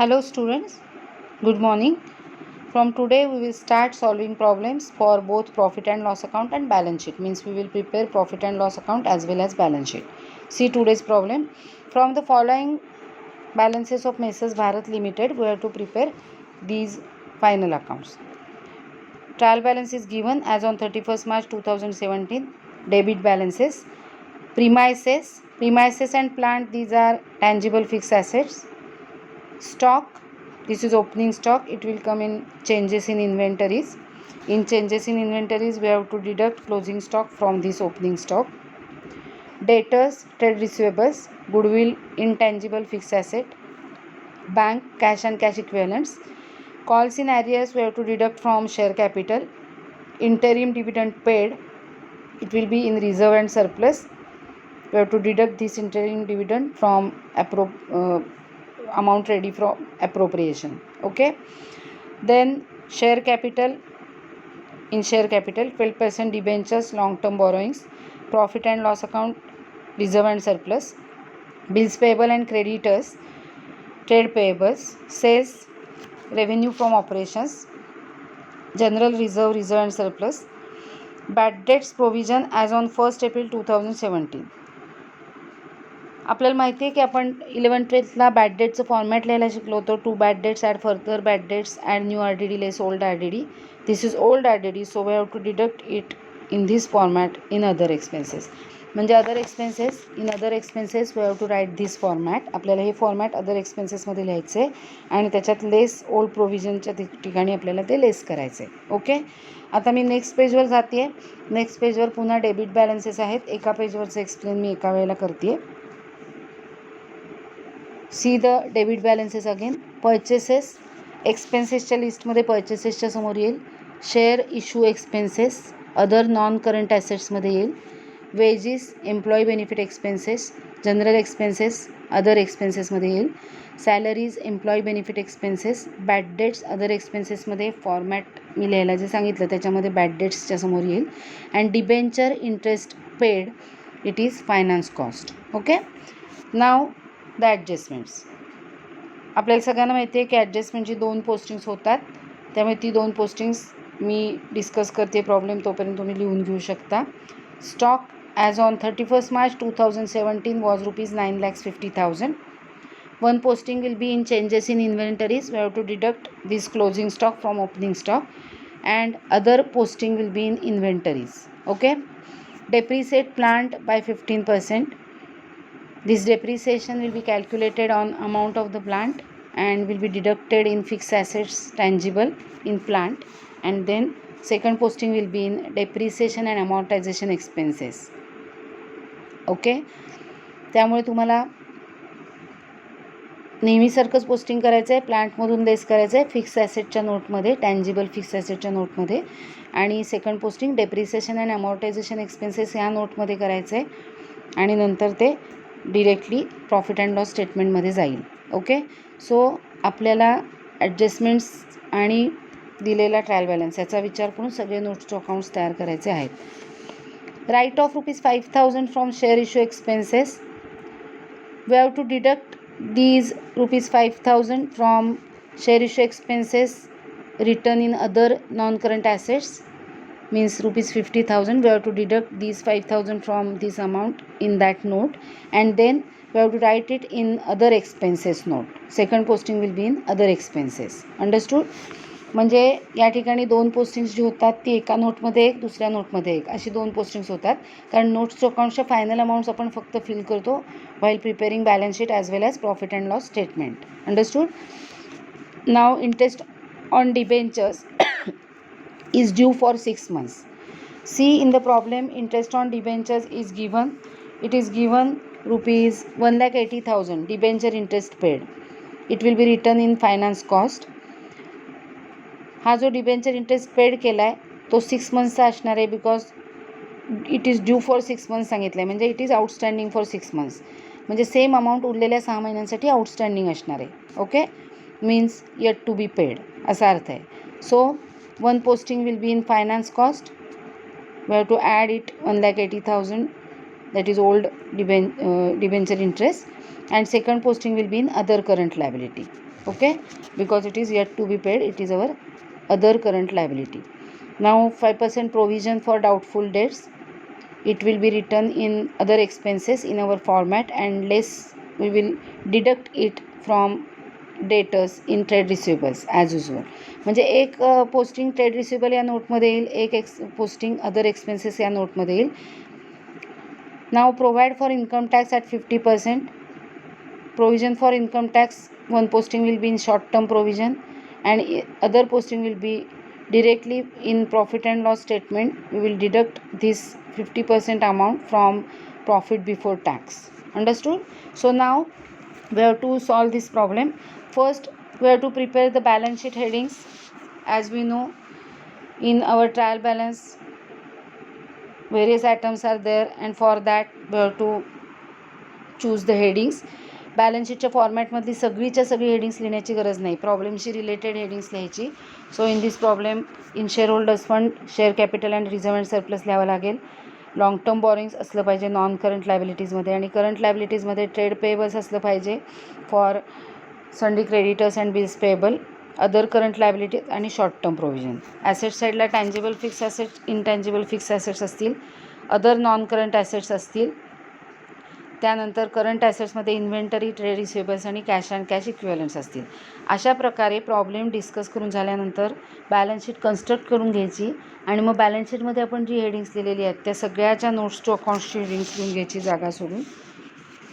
Hello students, good morning. From today we will start solving problems for both profit and loss account and balance sheet. Means we will prepare profit and loss account as well as balance sheet. See today's problem. From the following balances of Messrs Bharat Limited, we have to prepare these final accounts. Trial balance is given as on 31st March 2017. Debit balances. Premises and plant, these are tangible fixed assets. Stock, this is opening stock, it will come in changes in inventories. In changes in inventories we have to deduct closing stock from this opening stock. Debtors, trade receivables, goodwill, intangible fixed asset, bank, cash and cash equivalents. Calls in arrears we have to deduct from share capital. Interim dividend paid, it will be in reserve and surplus. We have to deduct this interim dividend from amount ready for appropriation. Okay, then share capital. In share capital, 12% debentures, long term borrowings, profit and loss account, reserve and surplus, bills payable and creditors, trade payables, sales, revenue from operations, general reserve, reserve and surplus, bad debts provision as on 1st April 2017. आपल्याला माहिती आहे की आपण 11th-12thला bad डेटचं format लिहायला शिकलो होतो. To bad debts, add further bad debts, add new R D D, less old R D D. This is old R D D, so we have to deduct it in this format in other expenses. म्हणजे other expenses, in other expenses we have to write this format. आपल्याला हे format other एक्सपेन्सेसमध्ये लिहायचं आहे आणि त्याच्यात less old प्रोव्हिजनच्या ठिकाणी आपल्याला ते लेस करायचं आहे. ओके, आता मी नेक्स्ट पेजवर जाते आहे. नेक्स्ट पेजवर पुन्हा डेबिट बॅलन्सेस आहेत. एका पेजवरचं एक्सप्लेन मी एका वेळेला करते आहे. See the debit balances again. Purchases, एक्सपेन्सेसच्या लिस्टमध्ये पर्चेसेसच्या समोर येईल. Share issue expenses other non current ॲसेट्समध्ये येईल. Wages, employee benefit expenses, general expenses other एक्सपेन्सेसमध्ये येईल. Salaries, employee benefit expenses, bad debts other एक्सपेन्सेसमध्ये फॉर्मॅट मी लिहायला जे सांगितलं त्याच्यामध्ये बॅड डेट्सच्या समोर येईल. And debenture interest paid, it is finance cost. Okay, now the adjustments. आपल्याला सगळ्यांना माहिती आहे की ॲडजस्टमेंटची 2 पोस्टिंग्स होतात, त्यामुळे ती 2 पोस्टिंग्स मी डिस्कस करते प्रॉब्लेम, तोपर्यंत तुम्ही लिहून घेऊ शकता. Stock as on 31st March 2017 was ₹9,50,000. One posting will be in changes in inventories. We have to deduct this closing stock from opening stock, and other posting will be in inventories. Okay, depreciate plant by 15%. This depreciation will be calculated on amount of the plant and will be deducted in fixed assets tangible in plant, and then second posting will be in depreciation and amortization expenses. Okay, त्यामुळे तुम्हाला नेहमीसारखंच posting करायचं आहे. प्लांटमधून less करायचं आहे fix ॲसेटच्या नोटमध्ये, tangible fix ॲसेटच्या नोटमध्ये, आणि second posting depreciation and amortisation expenses ह्या नोटमध्ये करायचं आहे आणि नंतर ते डिरेक्टली प्रॉफिट अँड लॉस स्टेटमेंटमध्ये जाईल. ओके, सो आपल्याला ॲडजस्टमेंट्स आणि दिलेला ट्रायल बॅलन्स याचा विचार करून सगळे नोट्सचे अकाउंट्स तयार करायचे आहेत. Write off ₹5,000 from share issue expenses. We have to deduct these ₹5,000 from share issue expenses written in other non-current assets, means ₹50,000. We have to deduct these 5,000 from this amount in that note, and then we have to write it in other expenses note. Second posting will be in other expenses. Understood? म्हणजे या ठिकाणी 2 postings जी होतात ती एका नोटमध्ये एक, दुसऱ्या नोटमध्ये एक, अशी 2 पोस्टिंग्स होतात. कारण नोट्सच्या अकाउंटच्या फायनल अमाऊंट्स आपण फक्त फिल करतो while preparing balance sheet as well as profit and loss statement. Understood? Now interest on debentures is due for 6 months. See in the problem, interest on debentures is given. It is given ₹1,80,000 debenture interest paid. It will be written in finance cost. हा जो debenture interest paid केला आहे तो 6 मंथ्सचा असणार आहे, because it is due for 6 months सांगितलं आहे, म्हणजे it is outstanding for 6 months, म्हणजे सेम अमाऊंट उरलेल्या 6 महिन्यांसाठी आउटस्टँडिंग असणार आहे. Okay, means yet to be paid असा अर्थ आहे. So one posting will be in finance cost. We have to add it 1,80,000, that is old debenture interest, and second posting will be in other current liability. okay, because it is yet to be paid. It is our other current liability. Now 5% provision for doubtful debts. It will be written in other expenses in our format, and less we will deduct it from debtors in trade receivables as usual. म्हणजे एक posting trade receivable या नोटमध्ये येईल, एक posting other expenses या नोटमध्ये येईल. Now provide for income tax at 50%. Provision for income tax, one posting will be in short term provision and other posting will be directly in profit and loss statement. We will deduct this 50% amount from profit before tax. Understood? So now we have to solve this problem. First we have to prepare the balance sheet headings. As we know, in our trial balance various items are there, and for that we have to choose the headings. Balance शीटच्या फॉर्मॅटमधली सगळी headings लिहिण्याची गरज नाही, प्रॉब्लेमशी related headings लिहायची. So in this problem, in shareholders fund share capital and reserve and surplus लिहावं लागेल. लॉंग टर्म बॉरिंग्स असलं पाहिजे नॉन करंट लायबिलिटीजमध्ये, आणि करंट लायबिलिटीजमध्ये ट्रेड पेएबल्स असलं पाहिजे for सन्डी creditors and bills payable, other current liabilities आणि short term provision. Asset साईडला tangible fix assets, intangible fix assets असतील, अदर नॉन करंट ॲसेट्स असतील. त्यानंतर करंट ॲसेट्समध्ये इन्व्हेंटरी, ट्रेड रिसिवेबल्स आणि cash and cash इक्विव्हलंट्स असतील. अशा प्रकारे प्रॉब्लेम डिस्कस करून झाल्यानंतर बॅलन्स शीट कन्स्ट्रक्ट करून घ्यायची, आणि मग बॅलन्स शीटमध्ये आपण जी हेडिंग्स लिहिलेली आहेत त्या सगळ्याच्या नोट्स टू अकाउंट्सची हेडिंग्स लिहून घ्यायची जागा सोडून.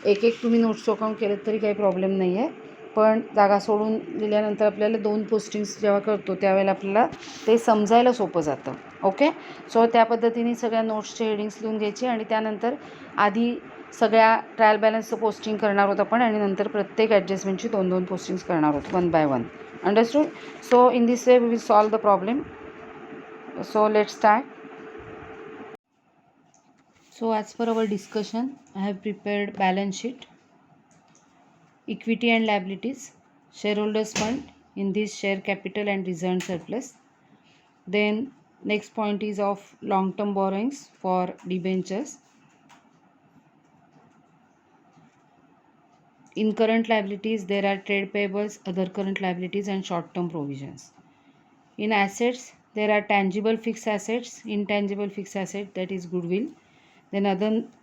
एक तुम्ही नोट्स टू अकाउंट केलं तरी काही प्रॉब्लेम नाही आहे, पण जागा सोडून लिहिल्यानंतर आपल्याला 2 पोस्टिंग्स जेव्हा करतो त्यावेळेला आपल्याला ते समजायला सोपं जातं. ओके, सो त्या पद्धतीने सगळ्या नोट्सचे हेडिंग्स लिहून घ्यायची, आणि त्यानंतर आधी सगळ्या ट्रायल बॅलन्सचं पोस्टिंग करणार आहोत आपण, आणि नंतर प्रत्येक ॲडजस्टमेंटची 2-2 पोस्टिंग्स करणार आहोत, 1 by 1. Understood? So in this way we will solve the problem. So let's start. So as per our discussion, I have prepared balance sheet, equity and liabilities, shareholders fund, in this share capital and reserved surplus. Then next point is of long term borrowings for debentures. In current liabilities there are trade payables, other current liabilities and short term provisions. In assets there are tangible fixed assets, intangible fixed asset, that is goodwill. Then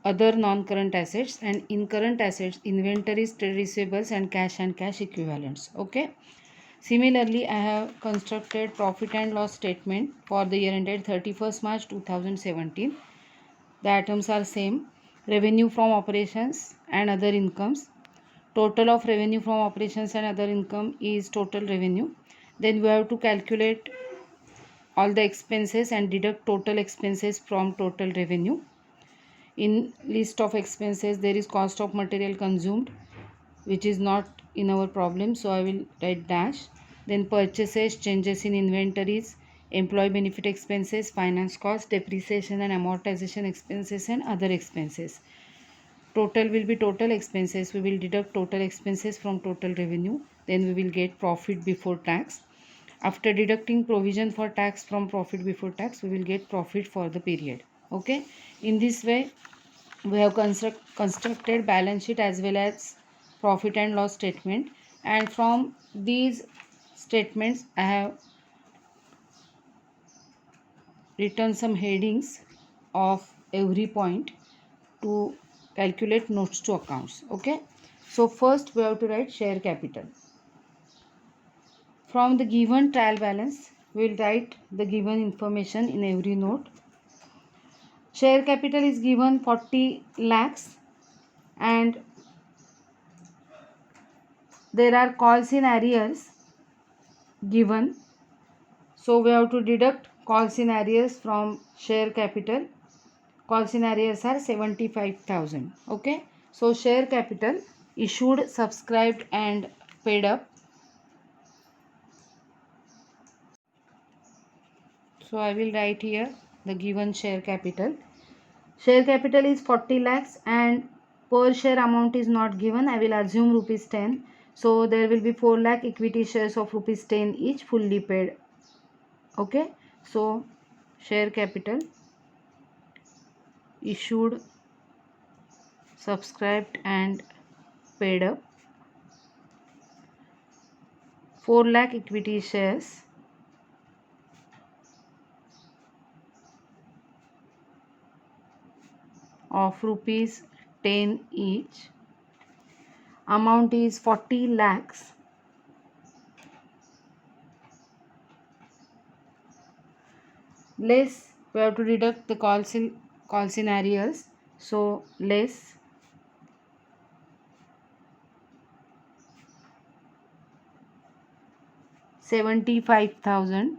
other non-current assets, and in current assets inventories, trade receivables and cash equivalents. Okay. Similarly, I have constructed profit and loss statement for the year ended 31st March 2017. The items are same: revenue from operations and other incomes. Total of revenue from operations and other income is total revenue. Then we have to calculate all the expenses and deduct total expenses from total revenue. In list of expenses there is cost of material consumed, which is not in our problem, so I will write dash. Then purchases, changes in inventories, employee benefit expenses, finance cost, depreciation and amortization expenses and other expenses. Total will be total expenses. We will deduct total expenses from total revenue. Then we will get profit before tax. After deducting provision for tax from profit before tax, we will get profit for the period. Okay. In this way, we have constructed balance sheet as well as profit and loss statement, and from these statements I have written some headings of every point to calculate notes to accounts. Okay, so first we have to write share capital. From the given trial balance we will write the given information in every note. Share capital is given 40 lakhs, and there are calls in arrears given, so we have to deduct calls in arrears from share capital. Calls in arrears are 75,000. Okay, so share capital issued, subscribed and paid up. So I will write here the given share capital. Share capital is 40 lakhs and per share amount is not given. I will assume rupees 10. So there will be 4 lakh equity shares of rupees 10 each, fully paid. Okay, so share capital issued, subscribed and paid up 4 lakh equity shares of rupees 10 each. Amount is 40 lakhs. Less, we have to deduct the call scenarios. So less 75,000.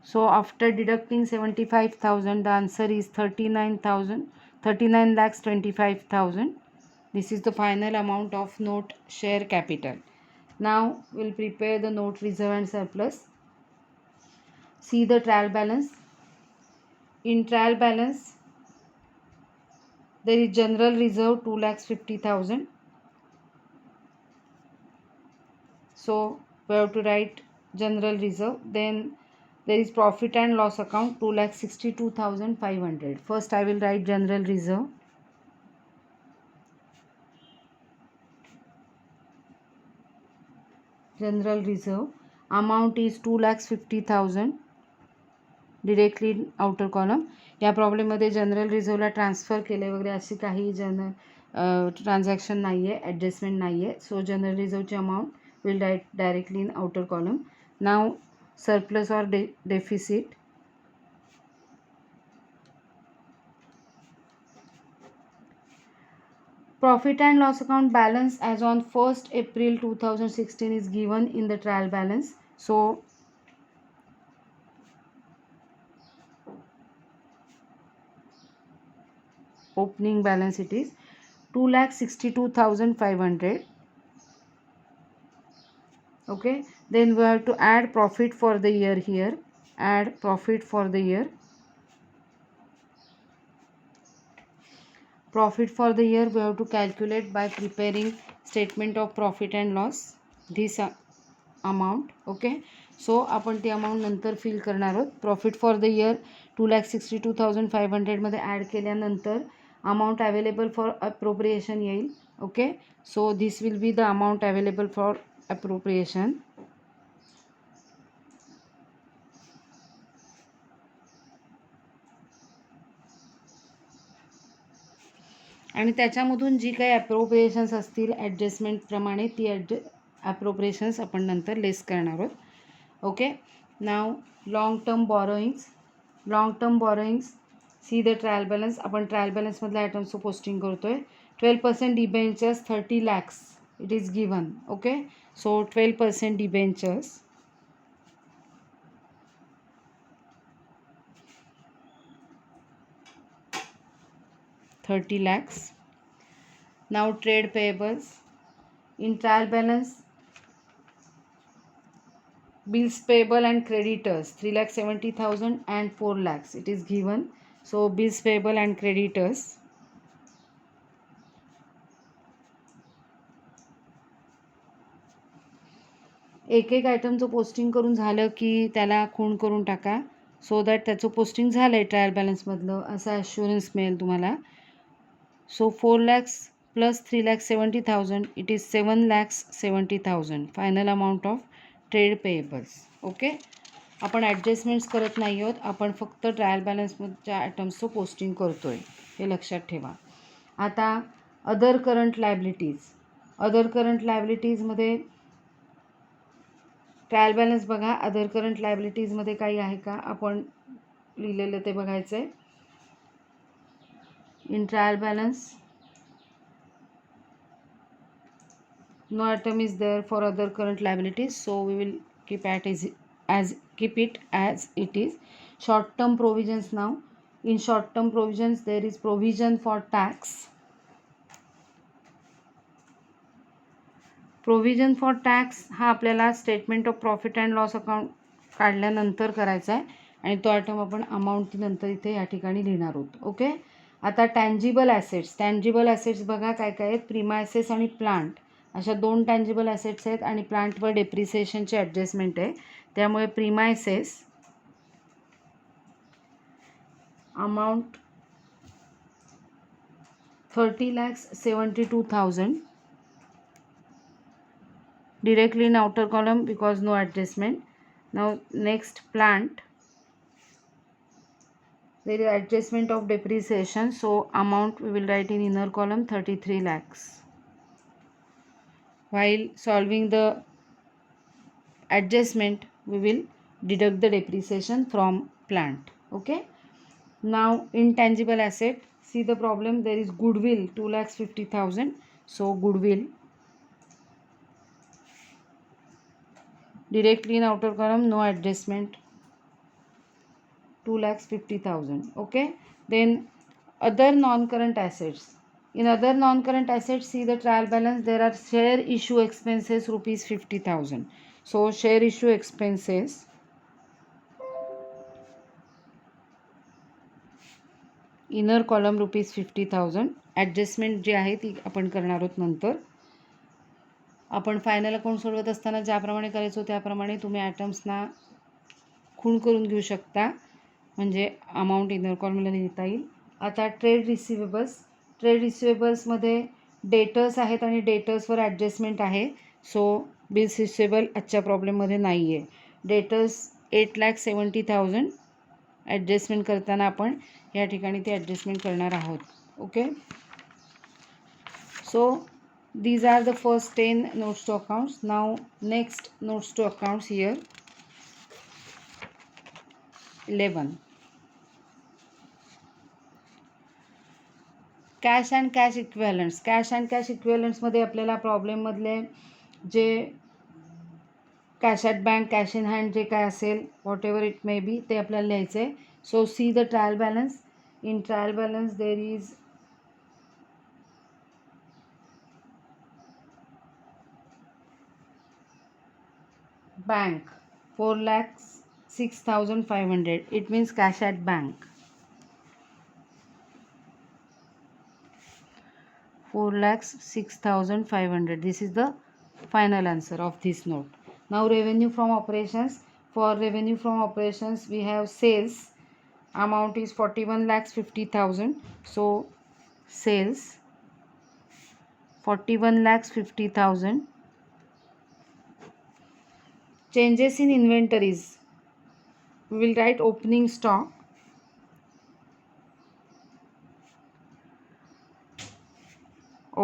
So after deducting 75,000, the answer is 39 lakhs 25,000. This is the final amount of note share capital. Now we'll prepare the note reserve and surplus. See the trial balance. In trial balance, there is general reserve 2 lakhs 50,000. So we have to write general reserve. Then there is profit and loss account 2,62,500. First I will write general reserve. General reserve amount is 2,50,000 directly in outer column. या प्रॉब्लेममध्ये general रिझर्वला transfer केले वगैरे अशी काही transaction नाही आहे, adjustment नाही आहे. So general रिझर्वची amount will write directly in outer column. Now surplus और deficit. Profit and loss account balance as on 1st April 2016 is given in the trial balance. So opening balance it is 2,62,500. Okay, then we have to add profit for the year here. Add profit for the year. Profit for the year we have to calculate by preparing statement of profit and loss, this amount. Okay, so आपण ती amount नंतर fill करणार आहोत. Profit for the year 2,62,500 मध्ये add केल्यानंतर amount available for appropriation येईल. Okay, so this will be the amount available for appropriation. आणि त्याच्यामधून जी काही ॲप्रोप्रिएशन्स असतील ॲडजस्टमेंटप्रमाणे ती ॲप्रोप्रिएशन्स आपण नंतर लेस करणार आहोत. Okay, now long term borrowings. Long term borrowings, C the trial balance. आपण ट्रायल बॅलन्समधल्या आयटम्सचं पोस्टिंग करतो आहे. 12% debentures 30 lakhs it is given. Okay, so 12% debentures 30 lakhs. Now trade payables. In trial balance, bills payable and creditors 3,70,000 and 4 lakhs it is given. So bills payable and creditors एक एक आयटमचं posting करून झालं की त्याला खूण करून टाका, सो दॅट त्याचं पोस्टिंग झालं आहे ट्रायल बॅलन्समधलं असं ॲश्युरन्स मिळेल तुम्हाला. सो 4 lakhs plus 3,70,000 it is 7,70,000 final amount of trade payables. Okay, आपण ॲडजस्टमेंट्स करत नाही आहोत, आपण फक्त ट्रायल बॅलन्समधच्या आयटम्सचं पोस्टिंग करतो आहे, हे लक्षात ठेवा. आता other current liabilities. Other current लायबिलिटीजमध्ये ट्रायल बॅलन्स बघा. अदर करंट लायबिलिटीजमध्ये काही आहे का आपण लिहिलेलं ते बघायचं आहे. In trial balance no item is there for other current liabilities, so we will keep it as it is. Short term provisions. Now in short term provisions there is provision for tax. Provision for tax हा आपल्याला statement of profit and loss account काढल्यानंतर करायचा आहे आणि तो item आपण amount नंतर इथे या ठिकाणी लिहिणार आहोत. ओके, आता टँजिबल ॲसेट्स. टँजिबल ॲसेट्स बघा काय काय आहेत. प्रिमायसेस आणि प्लांट अशा 2 टँजिबल ॲसेट्स आहेत आणि प्लांटवर डेप्रिसिएशनची ॲडजस्टमेंट आहे. त्यामुळे premises amount 30,72,000. directly in outer column because no adjustment. Now next plant, there is adjustment of depreciation, so amount we will write in inner column 33 lakhs. While solving the adjustment, we will deduct the depreciation from plant. Okay. Now intangible asset, see the problem, there is goodwill 2,50,000. So goodwill directly in outer column, no adjustment, 2,50,000. Okay. Then other non-current assets. In other non-current assets, see the trial balance, there are share issue expenses rupees 50,000. So share issue expenses inner column rupees 50,000. Adjustment जी आहे ती आपण करणार आहोत नंतर. आपण final account सोडवत असताना ज्याप्रमाणे करायचो त्याप्रमाणे तुम्ही ॲटम्सना खूण करून घेऊ शकता, म्हणजे अमाऊंट इनर कॉलमला लिहिता येईल. आता ट्रेड रिसिवेबल्समध्ये डेटर्स आहेत आणि डेटर्सवर ॲडजस्टमेंट आहे. सो बिल्स रिसिवेबल आजच्या प्रॉब्लेममध्ये नाही आहे. डेटर्स 8,70,000 ॲडजस्टमेंट करताना आपण या ठिकाणी ते ॲडजस्टमेंट करणार आहोत. Okay. So these are the first 10 notes to accounts. Now next notes to accounts here 11. Cash and cash equivalents. Cash and cash इक्विव्हॅलंट्समध्ये आपल्याला प्रॉब्लेममधले जे cash at bank, cash in hand जे काय असेल, whatever it may be, ते आपल्याला लिहायचं आहे. So see the trial balance. In trial balance there is bank 4,06,500. It means cash at bank 4,06,500. This is the final answer of this note. Now revenue from operations. For revenue from operations we have sales amount is 41,50,000. So sales 41,50,000. Changes in inventories, we will write opening stock.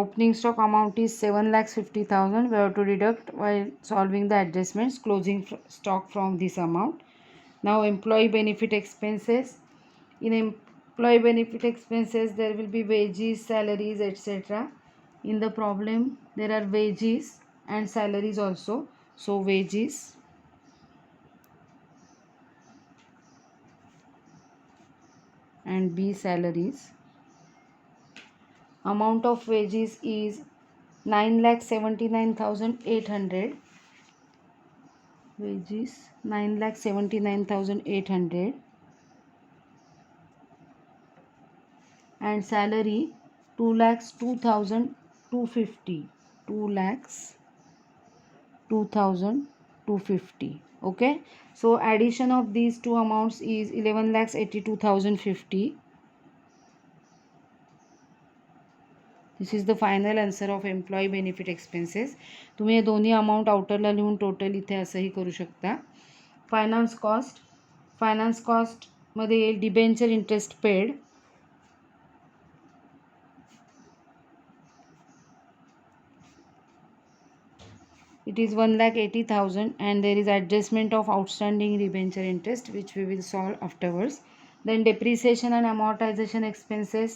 Opening stock amount is 7,50,000. We have to deduct while solving the adjustments closing stock from this amount. Now employee benefit expenses. In employee benefit expenses there will be wages, salaries, etc. In the problem there are wages and salaries also. So wages and B salaries. Amount of wages is 9,79,800. Wages 9,79,800 and salary 2,02,250. 2,02,250. Okay. So addition of these two amounts is 11,82,050. This is the final answer of employee benefit expenses. तुम्ही हे दोन्ही amount आउटरला लिहून total इथे असंही करू शकता. Finance कॉस्टमध्ये येईल debenture interest paid. It is 1,80,000 and there is adjustment of outstanding debenture interest which we will solve afterwards. Then depreciation and amortization expenses.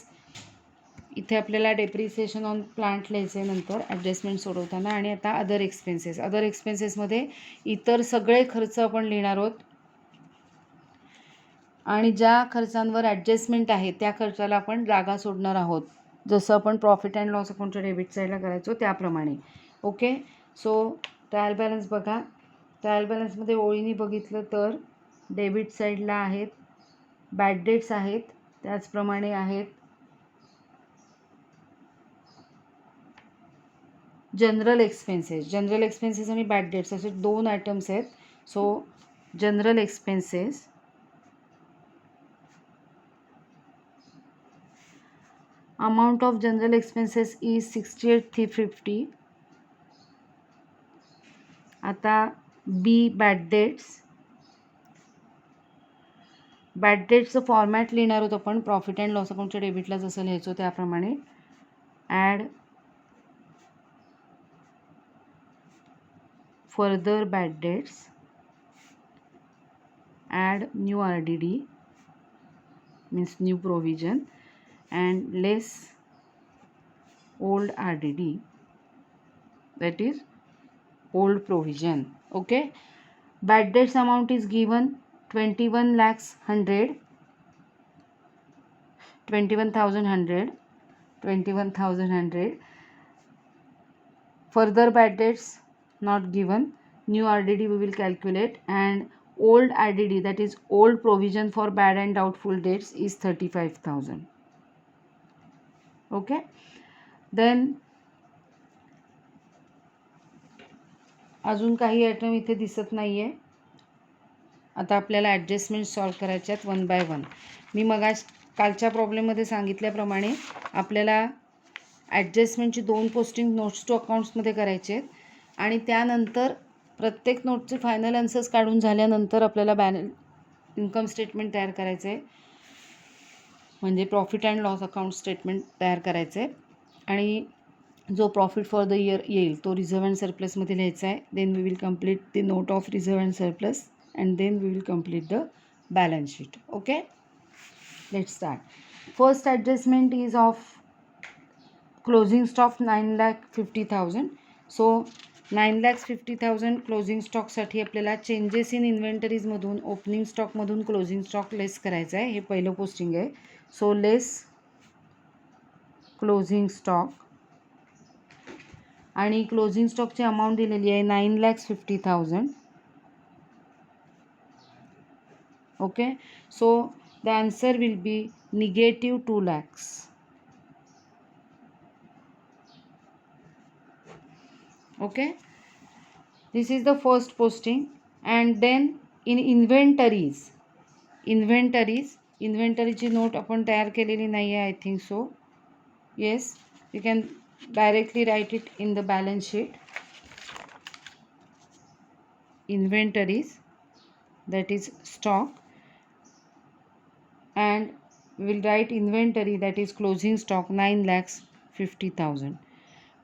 इथे आपल्याला डेप्रिसिएशन ऑन प्लांट लिहायचे नंतर ॲडजस्टमेंट सोडवताना. आणि आता अदर एक्सपेन्सेसमध्ये इतर सगळे खर्च आपण लिहिणार आहोत आणि ज्या खर्चांवर ॲडजस्टमेंट आहे त्या खर्चाला आपण जागा सोडणार आहोत, जसं आपण प्रॉफिट अँड लॉस अकाउंटच्या डेबिट साईडला करायचो त्याप्रमाणे. ओके. सो ट्रायल बॅलन्स बघा. ट्रायल बॅलन्समध्ये ओळीने बघितलं तर डेबिट साईडला आहेत बॅड डेट्स आहेत, त्याचप्रमाणे आहेत जनरल एक्सपेन्सेस आणि बॅड डेट्स असे दोन आयटम्स आहेत. So general expenses amount of general expenses is 68,350. आता बी बॅड डेट्स. बॅड डेट्सचं फॉर्मॅट लिहिणार होतो आपण प्रॉफिट अँड लॉस अकाउंटच्या डेबिटला जसं लिहायचो त्याप्रमाणे. Add further bad debts, add new RDD means new provision and less old RDD, that is old provision. Okay, bad debts amount is given 21,100. Further bad debts not given. New RDD we will calculate, and old RDD, that is old provision for bad and doubtful debts, is 35,000. Okay, then अजून काही item इथे दिसत नाही आहे. आता आपल्याला adjustment solve करायचे आहेत वन बाय वन. मी कालच्या प्रॉब्लेममध्ये सांगितल्याप्रमाणे आपल्याला ॲडजस्टमेंटची 2 पोस्टिंग नोट्स टू अकाउंट्समध्ये करायचे आहेत आणि त्यानंतर प्रत्येक नोटचे फायनल आन्सर्स काढून झाल्यानंतर आपल्याला इन्कम स्टेटमेंट तयार करायचं आहे, म्हणजे profit and loss account statement तयार करायचं आहे. आणि जो प्रॉफिट फॉर द इयर येईल तो रिझर्व्ह अँड सरप्लसमध्ये लिहायचा आहे. Then we will complete the note of reserve and surplus and then we will complete the balance sheet. Okay, let's start. First adjustment is of closing stock 9,50,000. So 9,50,000 closing स्टॉकसाठी आपल्याला changes in इन्व्हेंटरीजमधून opening स्टॉकमधून closing stock less करायचं आहे. हे पहिलं posting आहे. So less closing stock, आणि क्लोजिंग स्टॉकची अमाऊंट दिलेली आहे 9,50,000. Okay, so the answer will be negative 2 lakhs. Okay, this is the first posting. And then in इन्व्हेंटरीची नोट आपण तयार केलेली नाही आहे, I think so. Yes, you can directly write it in the balance sheet. Inventories, that is stock, and we will write inventory, that is closing stock 9,50,000.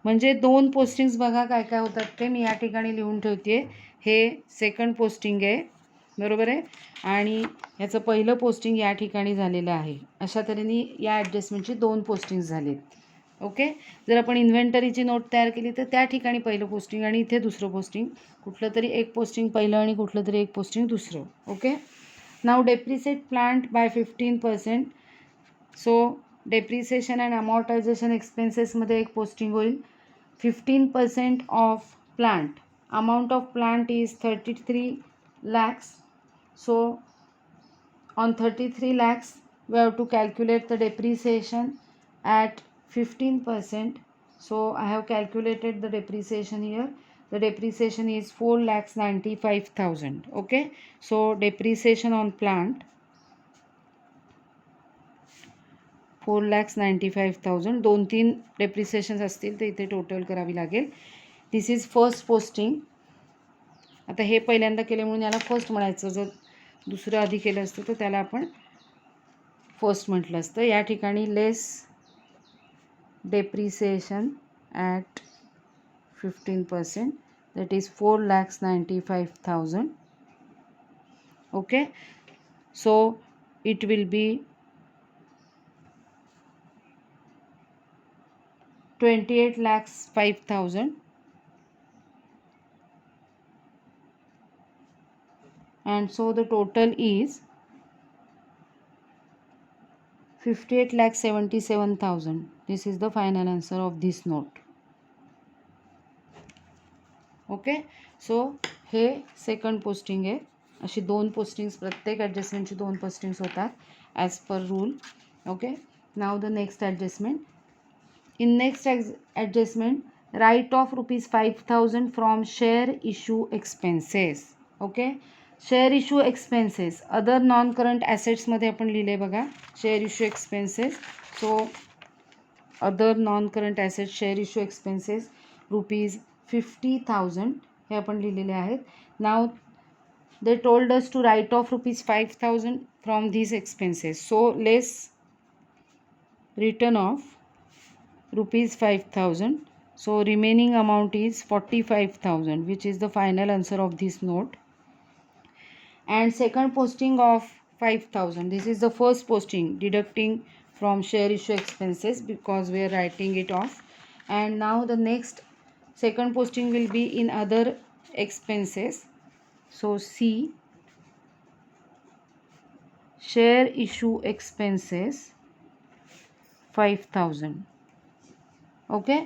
म्हणजे 2 postings बघा काय काय होतात ते मी या ठिकाणी लिहून ठेवते. हे सेकंड पोस्टिंग आहे, बरोबर आहे, आणि याचं पहिलं पोस्टिंग या ठिकाणी झालेलं आहे. अशा तऱ्हेने या ॲडजस्टमेंटची 2 पोस्टिंग्स झालीत. ओके, जर आपण इन्व्हेंटरीची नोट तयार केली तर त्या ठिकाणी पहिलं पोस्टिंग आणि इथे दुसरं पोस्टिंग, कुठलं तरी एक पोस्टिंग पहिलं आणि कुठलं तरी एक पोस्टिंग दुसरं. Okay, now depreciate plant by 15%. So depreciation and amortisation एक्सपेन्सेसमध्ये एक पोस्टिंग होईल. 15% of plant, amount of plant is 33 lakhs. So on 33 lakhs we have to calculate the depreciation at 15%. So I have calculated the depreciation here. The depreciation is 4,95,000. Okay, so depreciation on plant 4,95,000. 2-3 डेप्रिसिएशन्स असतील तर इथे total करावी लागेल. This is first posting. आता हे पहिल्यांदा केले म्हणून याला फर्स्ट म्हणायचं, जर दुसरं आधी केलं असतं तर त्याला आपण फर्स्ट म्हटलं असतं. या ठिकाणी less depreciation at 15%, that is 4,95,000. Okay, so it will be 28,05,000. And so the total is 58,77,000. This is the final answer of this note. Okay, so हे सेकंड पोस्टिंग आहे. अशी 2 पोस्टिंग्स, प्रत्येक ॲडजस्टमेंटची 2 पोस्टिंग्स होतात as per rule. Okay, now the next adjustment. In next adjustment, write off ₹5,000 from share issue expenses. Okay, share issue expenses other non current ॲसेट्समध्ये आपण लिहिले बघा, share issue expenses. So other non current assets share issue expenses ₹50,000. हे आपण लिहिलेले आहेत. Now they told us to write off ₹5,000 from these expenses. So less written off ₹5,000. So remaining amount is 45,000, which is the final answer of this note. And second posting of 5,000. This is the first posting deducting from share issue expenses because we are writing it off. And now the next second posting will be in other expenses. So C, share issue expenses 5,000. Okay,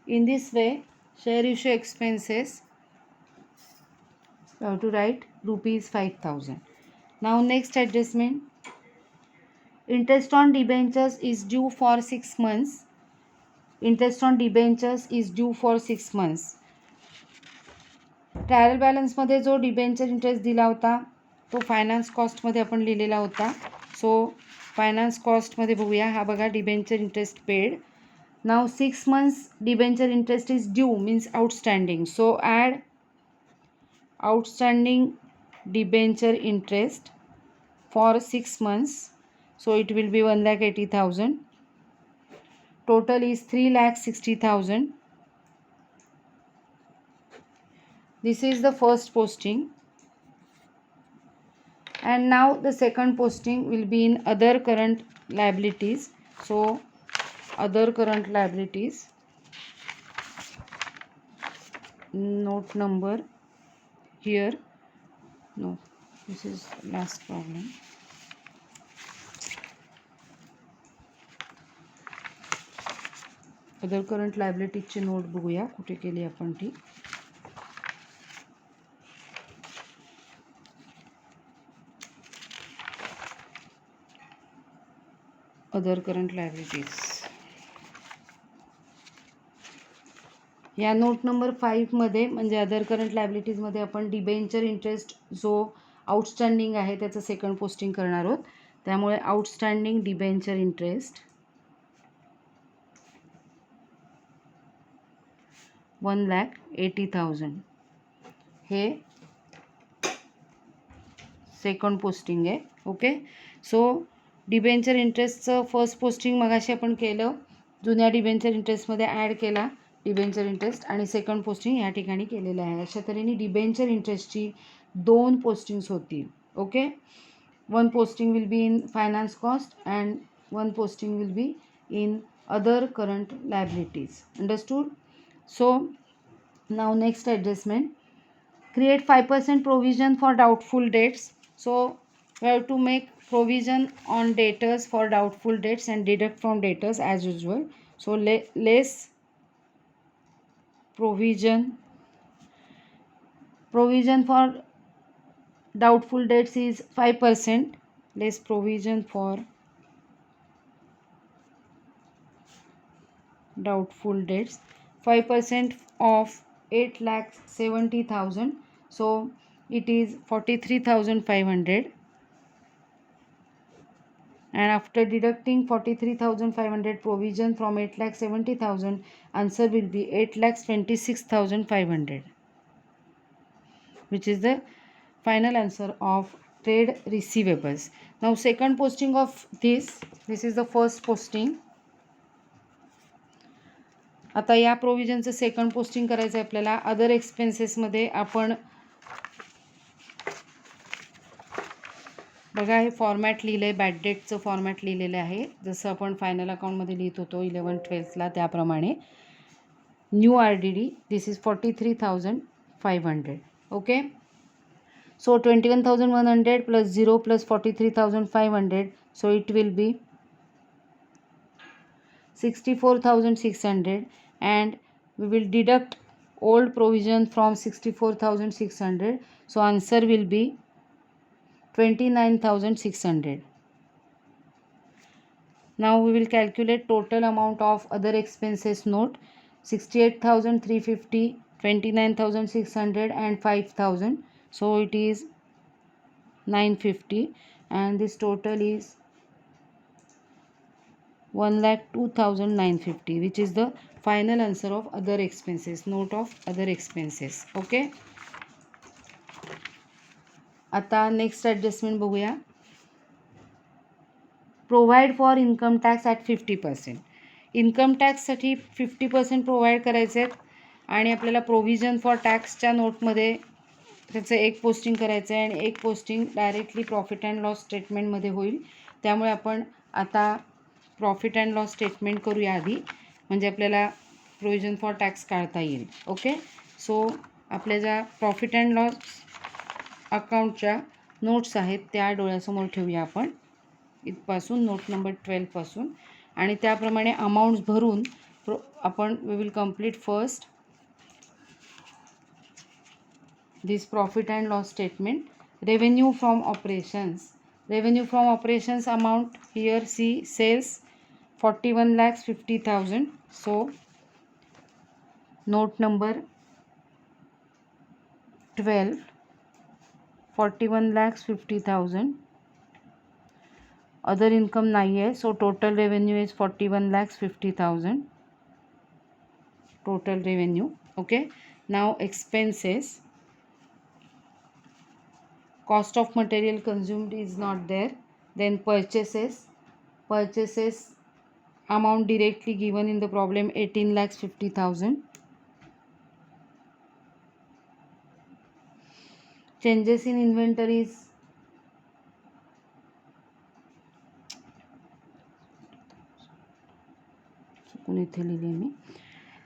in this way share issue expenses you have to write ₹5,000. Now next adjustment, interest on debentures is due for 6 months. Interest on debentures is due for 6 months. Trial बॅलन्समध्ये जो debenture interest दिला होता तो finance कॉस्टमध्ये आपण लिहिलेला होता. सो finance कॉस्टमध्ये बघूया. हा बघा debenture interest paid. Now 6 months debenture interest is due means outstanding. So add outstanding debenture interest for 6 months. So it will be 1,80,000. Total is 3,60,000. This is the first posting. And now the second posting will be in other current liabilities. So other current liabilities, note number here, no, this is last problem. Other current लायबिलिटीजची note बघूया कुठे केली आपण ती. Other current liabilities या note number 5 मध्ये म्हणजे other current लायबिलिटीजमध्ये आपण डिबेंचर इंटरेस्ट जो आउटस्टँडिंग आहे त्याचं सेकंड पोस्टिंग करणार आहोत. त्यामुळे आउटस्टँडिंग डिबेंचर इंटरेस्ट 1,80,000 हे सेकंड पोस्टिंग आहे. ओके, सो डिबेंचर इंटरेस्टचं फर्स्ट पोस्टिंग मगाशी आपण केलं, जुन्या डिबेंचर इंटरेस्टमध्ये ॲड केला डिबेंचर इंटरेस्ट आणि सेकंड पोस्टिंग या ठिकाणी केलेलं आहे. अशा तऱ्हेने डिबेंचर इंटरेस्टची 2 पोस्टिंग्स होतील. Okay, 1 posting will be in finance cost and 1 posting will be in other current liabilities. Understood? So now next adjustment, create 5% provision for doubtful debts. So we have to make provision on debtors for doubtful debts and deduct from debtors as usual. So less provision for doubtful debts is 5%. Less provision for doubtful debts 5% of 8,70,000. So it is 43,500. And after deducting 43,500 provision from 8,70,000, answer will be 8,26,500, which is the final answer of trade receivables. Now second posting of this is the first posting. आता या प्रोव्हिजनचं second posting करायचं आहे आपल्याला. Other एक्सपेन्सेसमध्ये आपण बघा हे format लिहिलं आहे, bad डेटचं format लिहिलेलं आहे जसं आपण फायनल अकाउंटमध्ये लिहित होतो 11-12ला त्याप्रमाणे. New RDD this is 43,500. Okay, so 21,100 plus 0 plus 43,500, so it will be 64,600 and we will deduct old provision from 64,600, so answer will be 29,600. Now we will calculate total amount of other expenses note. 68,350, 29,600 and 5,000, so it is 950 and this total is 1,02,950, which is the final answer of other expenses, note of other expenses. Okay. आता next adjustment बघूया. Provide for income tax at 50%. Income टॅक्ससाठी 50% provide करायचे आहेत आणि आपल्याला provision for टॅक्सच्या नोटमध्ये त्याचं एक posting करायचं आहे आणि एक posting directly profit and loss स्टेटमेंटमध्ये होईल. त्यामुळे आपण आता प्रॉफिट अँड लॉस स्टेटमेंट करूया आधी, म्हणजे आपल्याला प्रोव्हिजन फॉर टॅक्स काढता येईल. ओके, सो आपल्या ज्या प्रॉफिट अँड लॉस अकाउंटच्या नोट्स आहेत त्या डोळ्यासमोर ठेवूया आपण इथपासून, नोट नंबर 12 पासून, आणि त्याप्रमाणे अमाऊंट्स भरून आपण we will complete first this profit and loss statement. Revenue from operations. Revenue from operations amount here see sales 41,50,000. So note number 12, 41,50,000. Other income नाही आहे, so total revenue is 41,50,000 total revenue. Okay, now expenses. Cost of material consumed is not there. Then purchases amount directly given in the problem 18,50,000. Changes in inventories चुकून इथे लिहिले मी.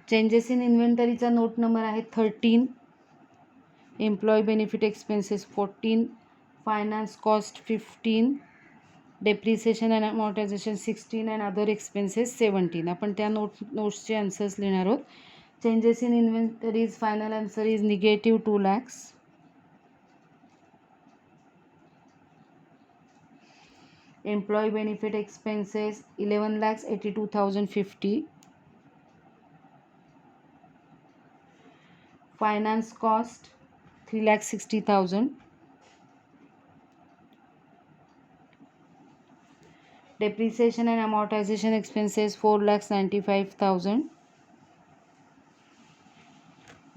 Changes in इन्व्हेंटरीचा note number आहे 13. Employee benefit expenses 14. Finance cost 15. Depreciation and amortisation 16 and other expenses 17. आपण त्या नोट्सचे answers लिहिणार आहोत. Changes in inventories final answer is negative 2 lakhs. Employee benefit expenses 11,82,050. Finance cost 3,60,000. Depreciation and amortization expenses 4,95,000.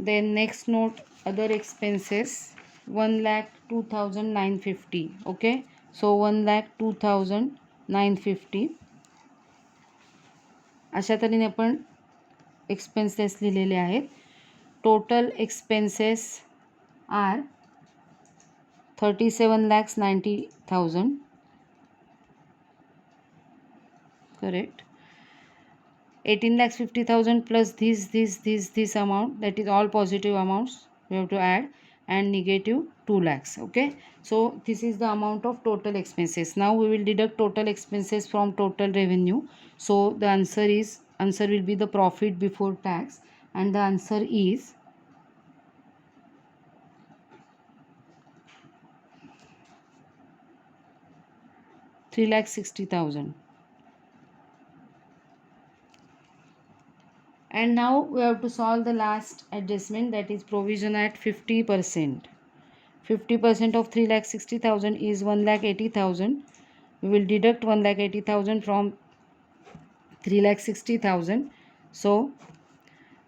Then next note, other expenses 1,02,950. Okay, so 1,02,950 अशा तऱ्हेने आपण expenses लिहिलेले आहेत. Total expenses are 37,90,000. Correct. 18,50,000 plus this amount, that is all positive amounts we have to add, and negative 2 lakhs. Okay, so this is the amount of total expenses. Now we will deduct total expenses from total revenue. So the answer will be the profit before tax, and the answer is 3,60,000. And now we have to solve the last adjustment, that is provision at 50%. 50% of 3,60,000 is 1,80,000. We will deduct 1,80,000 from 3,60,000. So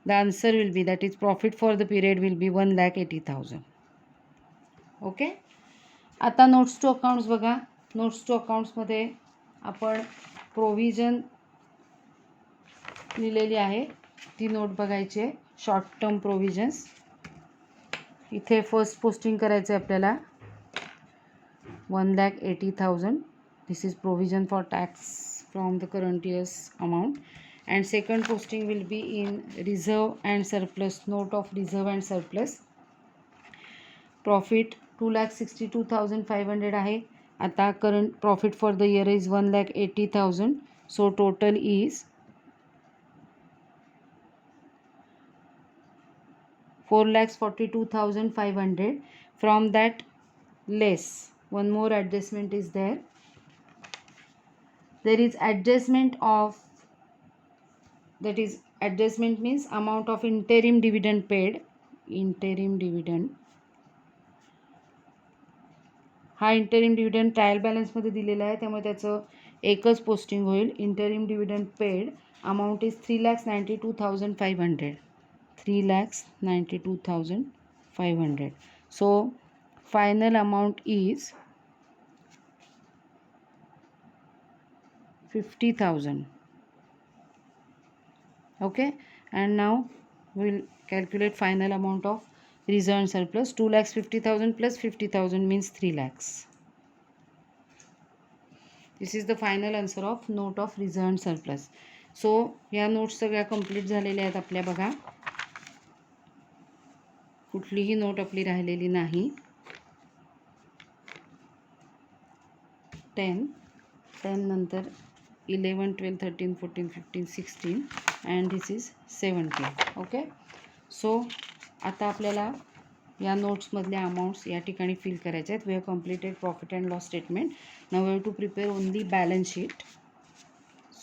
the answer will be, that is profit for the period will be 1,80,000. Okay. आता notes to accounts बघा. Notes to अकाउंट्समध्ये आपण provision लिहिलेली आहे ती note बघायची आहे. Short term provisions. इथे first posting करायचं आहे आपल्याला 1,80,000. This is provision for tax from the current years amount. And second posting will be in reserve and surplus. Note of reserve and surplus. Profit 2,62,500 आहे. आता current profit for the year is 1,80,000. So total is 4,42,500. From that less, one more adjustment is there. There is adjustment of, that is adjustment means amount of interim dividend paid. Interim dividend. हा interim dividend trial बॅलन्समध्ये दिलेला आहे, त्यामुळे त्याचं एकच posting होईल. Interim dividend paid amount is 3,92,500. 3,92,500. So final amount is 50,000. Okay, and now we'll calculate final amount of reserve and surplus. 2,50,000 plus 50,000 means 3 lakhs. This is the final answer of note of reserve and surplus. सो ह्या notes सगळ्या complete झालेल्या आहेत आपल्या. बघा, कुठलीही note आपली राहिलेली नाही. 10 नंतर 11, 12, 13, 14, 15, 16 अँड दिस इज 17. ओके, सो आता आपल्याला या नोट्समधल्या अमाऊंट्स या ठिकाणी फिल करायचे आहेत. We have completed profit and loss statement. Now we have to prepare only balance sheet.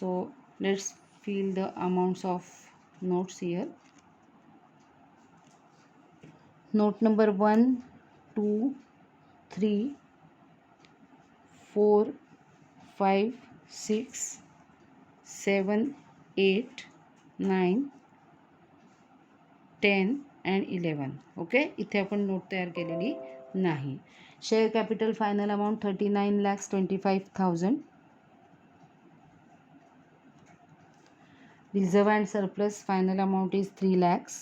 So let's fill the amounts of notes here. Note number 1, 2, 3, 4, 5, 6, 7, 8, 9, 10 and 11. Okay, इथे आपण note तयार केलेली नाही. Share capital final amount 39,25,000. Reserve and surplus final amount is 3 lakhs.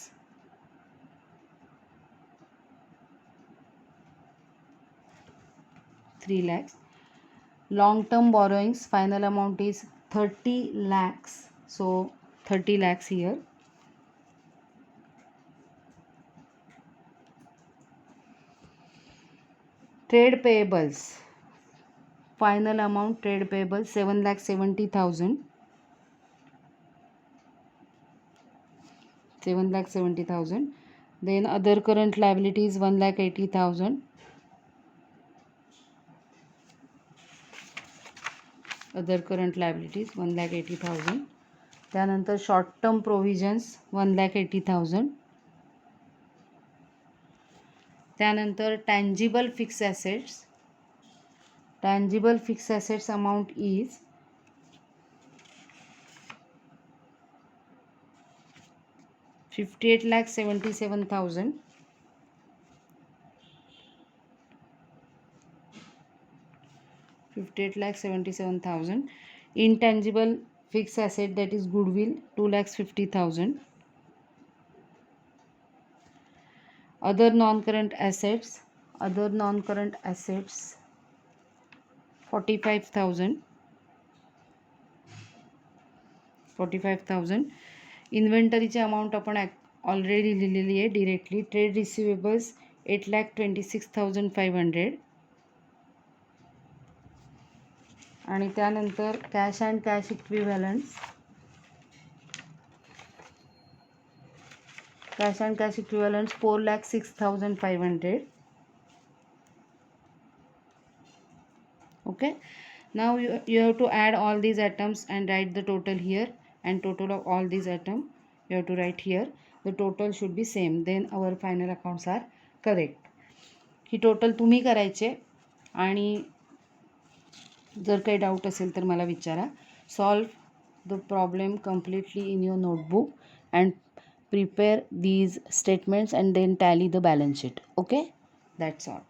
Long term borrowings final amount is 30 lakhs. So 30 lakhs here. Trade payables final amount, trade payables 7,70,000. 7,70,000. Then other current liabilities 1,80,000. Other current liabilities 1,80,000. त्यानंतर short term provisions 1,80,000. त्यानंतर tangible fix assets. Tangible fix assets amount is 58,77,000. 58,77,000. Intangible fixed asset, that is goodwill, 2,50,000. Other non-current assets 45,000. 45,000. इन्व्हेंटरीची amount आपण already लिहिलेली आहे directly. Trade receivables 8,26,500. आणि त्यानंतर cash and cash equivalents. Cash and cash equivalents 4,06,500. Okay, now you have to add all these items and write the total here, and total of all these items you have to write here. The total should be same, then our final accounts are correct. He total तुम्ही करायचे, आणि जर काही doubt असेल तर मला विचारा. Solve the problem completely in your notebook and prepare these statements and then tally the balance sheet. Okay, that's all.